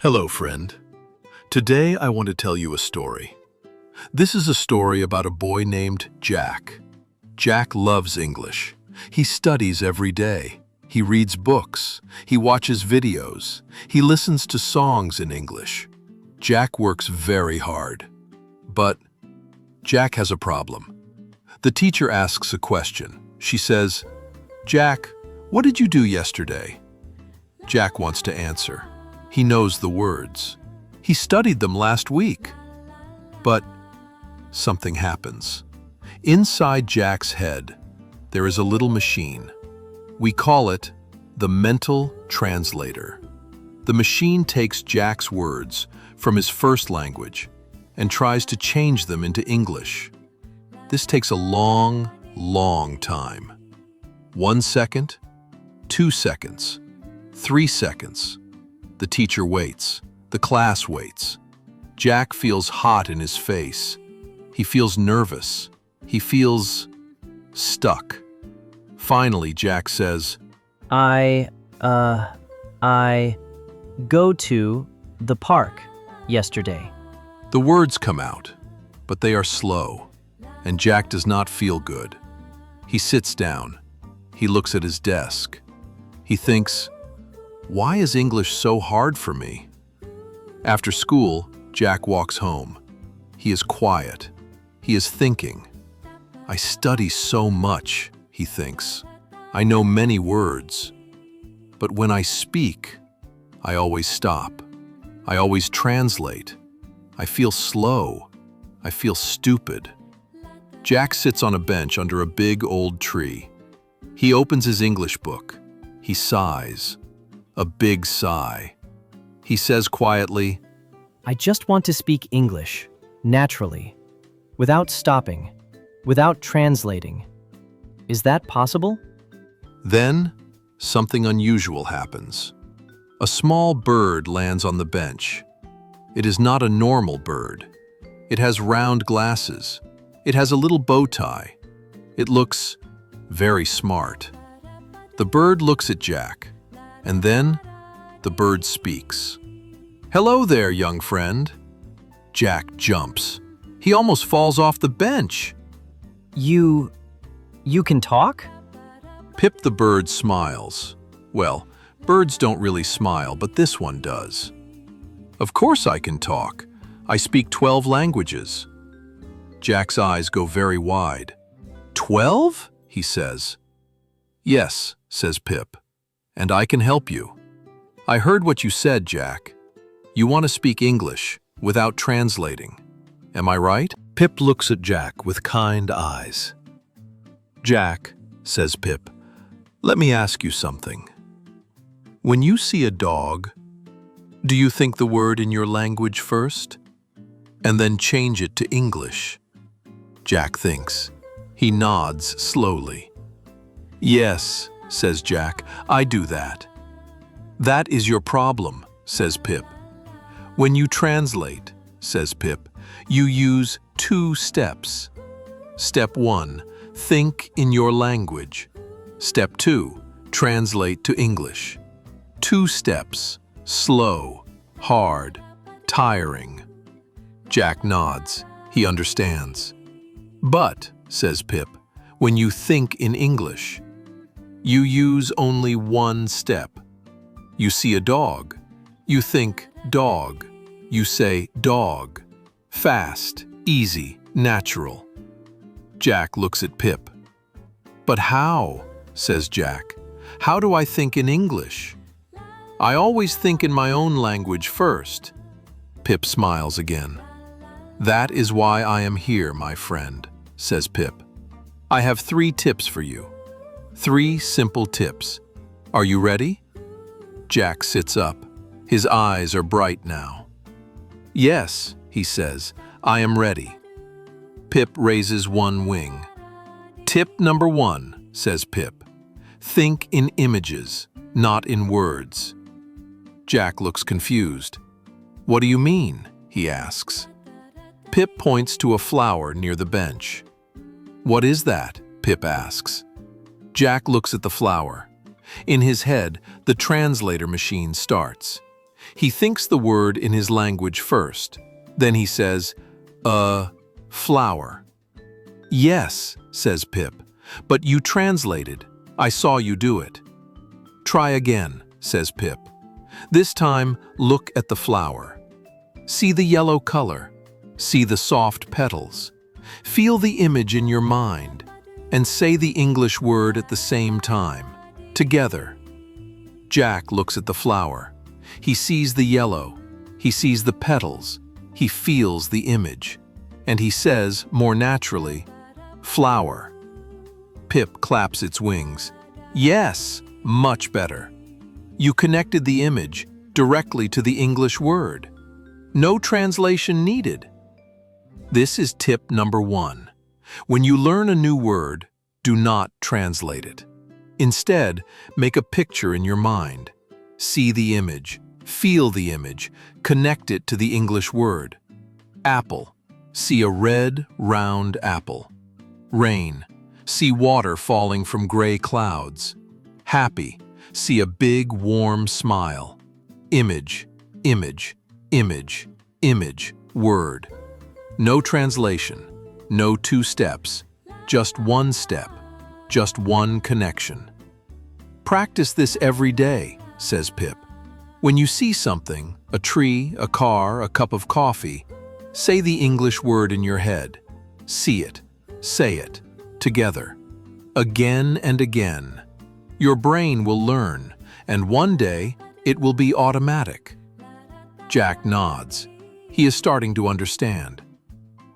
Hello, friend. Today I want to tell you a story. This is a story about a boy named Jack. Jack loves English. He studies every day. He reads books. He watches videos. He listens to songs in English. Jack works very hard. But Jack has a problem. The teacher asks a question. She says, "Jack, what did you do yesterday?" Jack wants to answer. He knows the words. He studied them last week. But something happens. Inside Jack's head, there is a little machine. We call it the mental translator. The machine takes Jack's words from his first language and tries to change them into English. This takes a long, long time. 1 second, 2 seconds, 3 seconds. The teacher waits. The class waits. Jack feels hot in his face. He feels nervous. He feels stuck. Finally, Jack says, I go to the park yesterday. The words come out, but they are slow, and Jack does not feel good. He sits down. He looks at his desk. He thinks, why is English so hard for me? After school, Jack walks home. He is quiet. He is thinking. I study so much, he thinks. I know many words. But when I speak, I always stop. I always translate. I feel slow. I feel stupid. Jack sits on a bench under a big old tree. He opens his English book. He sighs. A big sigh. He says quietly, I just want to speak English, naturally, without stopping, without translating. Is that possible? Then, something unusual happens. A small bird lands on the bench. It is not a normal bird. It has round glasses. It has a little bow tie. It looks very smart. The bird looks at Jack, and then the bird speaks. Hello there, young friend. Jack jumps. He almost falls off the bench. You can talk? Pip the bird smiles. Well, birds don't really smile, but this one does. Of course I can talk. I speak 12 languages. Jack's eyes go very wide. 12? He says. Yes, says Pip, and I can help you. I heard what you said, Jack. You want to speak English without translating. Am I right? Pip looks at Jack with kind eyes. Jack, says Pip, let me ask you something. When you see a dog, do you think the word in your language first, and then change it to English? Jack thinks. He nods slowly. Yes, says Jack, I do that. That is your problem, says Pip. When you translate, says Pip, you use 2 steps. Step 1, think in your language. Step 2, translate to English. 2 steps, slow, hard, tiring. Jack nods. He understands. But, says Pip, when you think in English, you use only 1 step. You see a dog. You think dog. You say dog. Fast, easy, natural. Jack looks at Pip. But how? Says Jack. How do I think in English? I always think in my own language first. Pip smiles again. That is why I am here, my friend, says Pip. I have 3 tips for you. 3 simple tips. Are you ready? Jack sits up. His eyes are bright now. Yes, he says, I am ready. Pip raises one wing. Tip number 1, says Pip. Think in images, not in words. Jack looks confused. What do you mean? He asks. Pip points to a flower near the bench. What is that? Pip asks. Jack looks at the flower. In his head, the translator machine starts. He thinks the word in his language first. Then he says, flower. Yes, says Pip, but you translated. I saw you do it. Try again, says Pip. This time, look at the flower. See the yellow color. See the soft petals. Feel the image in your mind and say the English word at the same time, together. Jack looks at the flower. He sees the yellow. He sees the petals. He feels the image. And he says, more naturally, flower. Pip claps its wings. Yes, much better. You connected the image directly to the English word. No translation needed. This is tip number 1. When you learn a new word, do not translate it. Instead, make a picture in your mind. See the image, feel the image, connect it to the English word. Apple. See a red, round apple. Rain. See water falling from gray clouds. Happy. See a big, warm smile. Image, image, image, image, word. No translation, no 2 steps, just 1 step, just 1 connection. Practice this every day, says Pip. When you see something, a tree, a car, a cup of coffee, say the English word in your head. See it, say it, together. Again and again. Your brain will learn, and one day it will be automatic. Jack nods. He is starting to understand.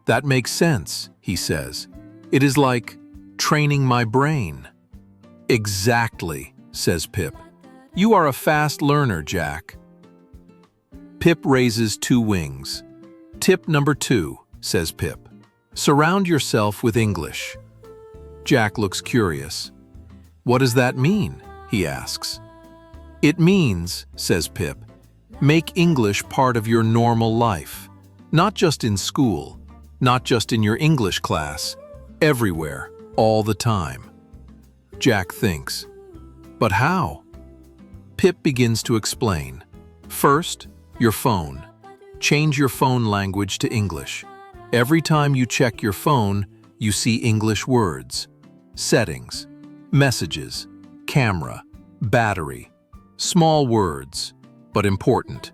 That makes sense, he says. It is like training my brain. Exactly, says Pip. You are a fast learner, Jack. Pip raises 2 wings. Tip number 2, says Pip. Surround yourself with English. Jack looks curious. What does that mean? He asks. It means, says Pip, make English part of your normal life. Not just in school, not just in your English class, everywhere, all the time. Jack thinks. But how? Pip begins to explain. First, your phone. Change your phone language to English. Every time you check your phone, you see English words. Settings, messages, camera, battery. Small words, but important.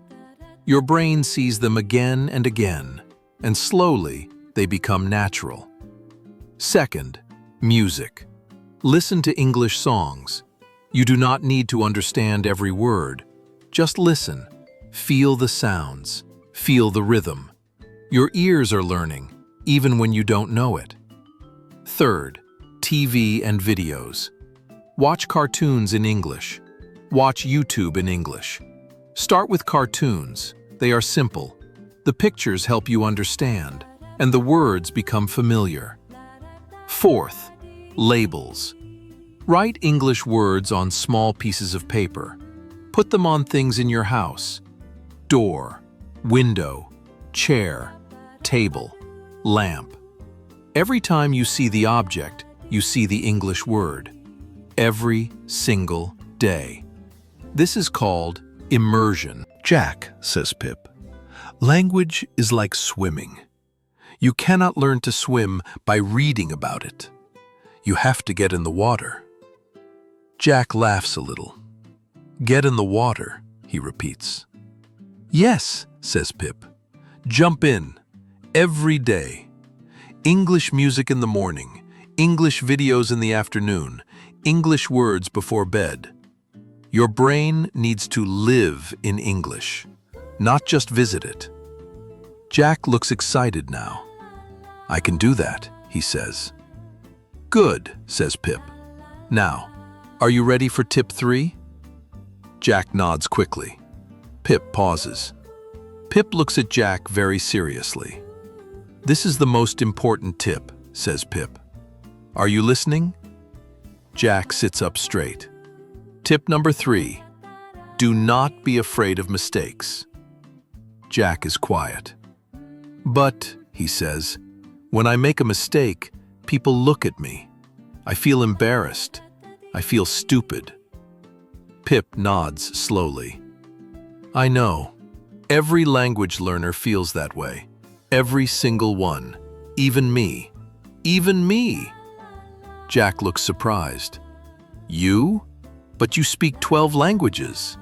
Your brain sees them again and again, and slowly they become natural. Second, music. Listen to English songs. You do not need to understand every word. Just listen. Feel the sounds. Feel the rhythm. Your ears are learning, even when you don't know it. Third, TV and videos. Watch cartoons in English. Watch YouTube in English. Start with cartoons. They are simple. The pictures help you understand, and the words become familiar. Fourth, labels. Write English words on small pieces of paper. Put them on things in your house. Door, window, chair, table, lamp. Every time you see the object, you see the English word. Every single day. This is called immersion. Jack, says Pip, language is like swimming. You cannot learn to swim by reading about it. You have to get in the water. Jack laughs a little. Get in the water, he repeats. Yes, says Pip. Jump in. Every day. English music in the morning. English videos in the afternoon. English words before bed. Your brain needs to live in English, not just visit it. Jack looks excited now. I can do that, he says. Good, says Pip. Now, are you ready for tip 3? Jack nods quickly. Pip pauses. Pip looks at Jack very seriously. This is the most important tip, says Pip. Are you listening? Jack sits up straight. Tip number 3, do not be afraid of mistakes. Jack is quiet. But, he says, when I make a mistake, people look at me. I feel embarrassed. I feel stupid. Pip nods slowly. I know. Every language learner feels that way. Every single one. Even me. Even me. Jack looks surprised. You? But you speak 12 languages.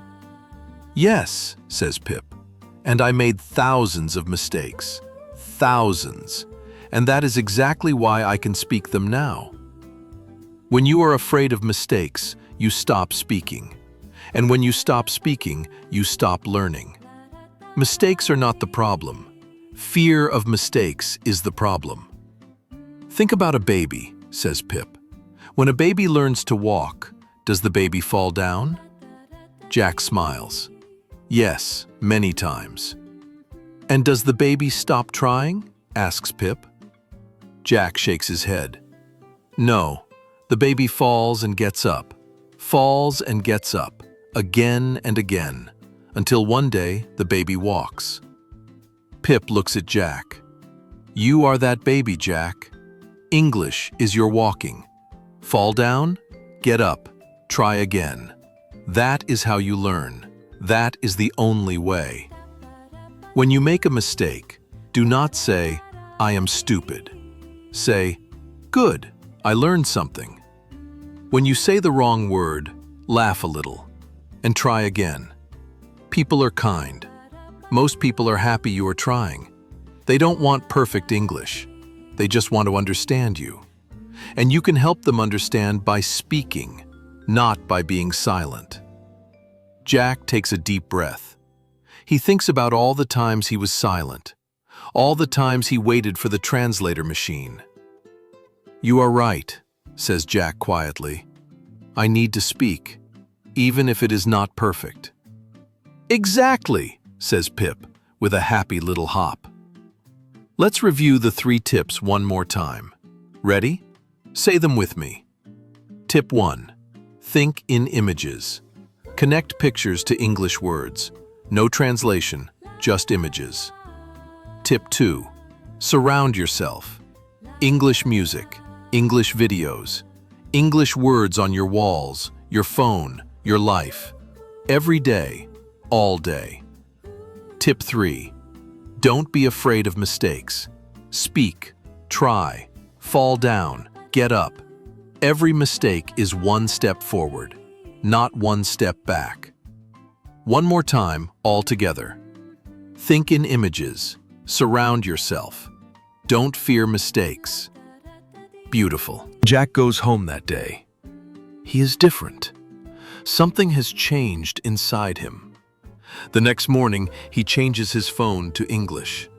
Yes, says Pip, and I made thousands of mistakes. Thousands. And that is exactly why I can speak them now. When you are afraid of mistakes, you stop speaking. And when you stop speaking, you stop learning. Mistakes are not the problem. Fear of mistakes is the problem. Think about a baby, says Pip. When a baby learns to walk, does the baby fall down? Jack smiles. Yes, many times. And does the baby stop trying? Asks Pip. Jack shakes his head. No, the baby falls and gets up, again and again, until one day the baby walks. Pip looks at Jack. You are that baby, Jack. English is your walking. Fall down, get up, try again. That is how you learn. That is the only way. When you make a mistake, do not say, I am stupid. Say, good, I learned something. When you say the wrong word, laugh a little and try again. People are kind. Most people are happy you are trying. They don't want perfect English. They just want to understand you. And you can help them understand by speaking, not by being silent. Jack takes a deep breath. He thinks about all the times he was silent, all the times he waited for the translator machine. You are right, says Jack quietly. I need to speak, even if it is not perfect. Exactly, says Pip, with a happy little hop. Let's review the 3 tips one more time. Ready? Say them with me. Tip 1. Think in images. Connect pictures to English words. No translation, just images. Tip 2. Surround yourself. English music, English videos, English words on your walls, your phone, your life. Every day, all day. Tip 3. Don't be afraid of mistakes. Speak, try, fall down, get up. Every mistake is one step forward, not one step back. One more time, all together. Think in images. Surround yourself. Don't fear mistakes. Beautiful. Jack goes home that day. He is different. Something has changed inside him. The next morning, he changes his phone to English.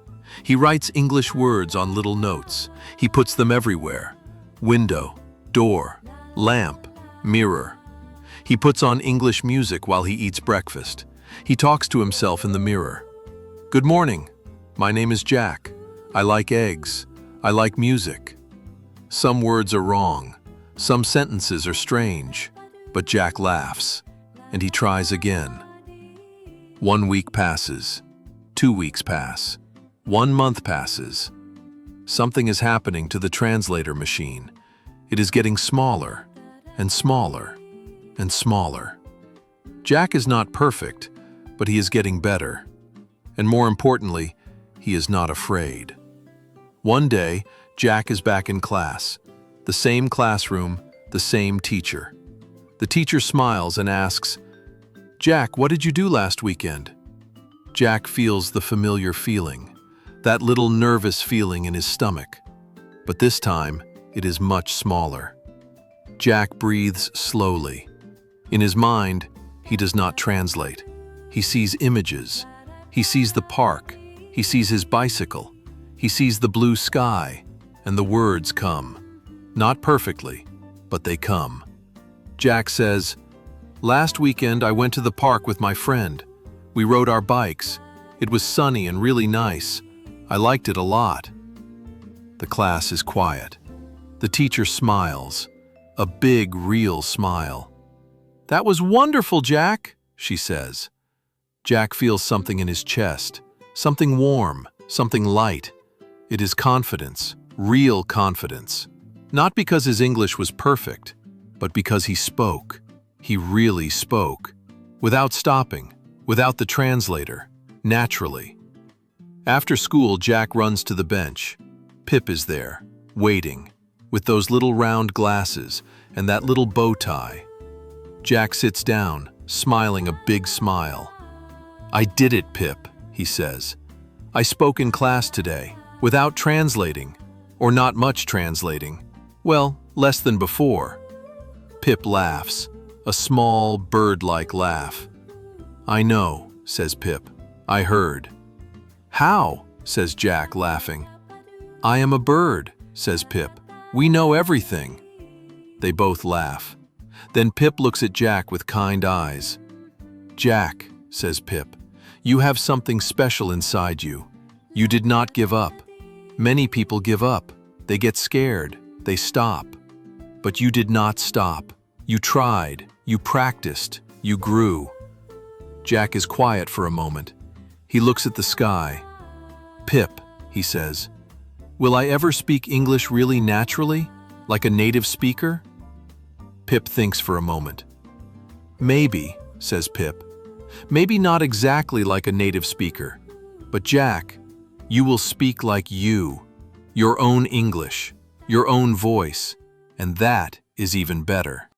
He writes English words on little notes. He puts them everywhere. Window, door, lamp, mirror. He puts on English music while he eats breakfast. He talks to himself in the mirror. Good morning. My name is Jack. I like eggs. I like music. Some words are wrong. Some sentences are strange. But Jack laughs, and he tries again. 1 week passes. 2 weeks pass. 1 month passes. Something is happening to the translator machine. It is getting smaller, and smaller, and smaller. Jack is not perfect, but he is getting better. And more importantly, he is not afraid. One day, Jack is back in class. The same classroom, the same teacher. The teacher smiles and asks, Jack, what did you do last weekend? Jack feels the familiar feeling, that little nervous feeling in his stomach. But this time, it is much smaller. Jack breathes slowly. In his mind, he does not translate. He sees images. He sees the park. He sees his bicycle. He sees the blue sky, and the words come. Not perfectly, but they come. Jack says, Last weekend I went to the park with my friend. We rode our bikes. It was sunny and really nice. I liked it a lot. The class is quiet. The teacher smiles, a big, real smile. That was wonderful, Jack, she says. Jack feels something in his chest, something warm, something light. It is confidence, real confidence. Not because his English was perfect, but because he spoke. He really spoke, without stopping, without the translator, naturally. After school, Jack runs to the bench. Pip is there, waiting, with those little round glasses and that little bow tie. Jack sits down, smiling a big smile. "I did it, Pip," he says. "I spoke in class today, without translating, or not much translating. Well, less than before." Pip laughs, a small, bird-like laugh. "I know," says Pip. "I heard." "How?" says Jack, laughing. "I am a bird," says Pip. "We know everything." They both laugh. Then Pip looks at Jack with kind eyes. "Jack," says Pip, "you have something special inside you. You did not give up. Many people give up. They get scared. They stop. But you did not stop. You tried. You practiced. You grew." Jack is quiet for a moment. He looks at the sky. "Pip," he says, "will I ever speak English really naturally, like a native speaker?" Pip thinks for a moment. "Maybe," says Pip. "Maybe not exactly like a native speaker. But Jack, you will speak like you, your own English, your own voice, and that is even better."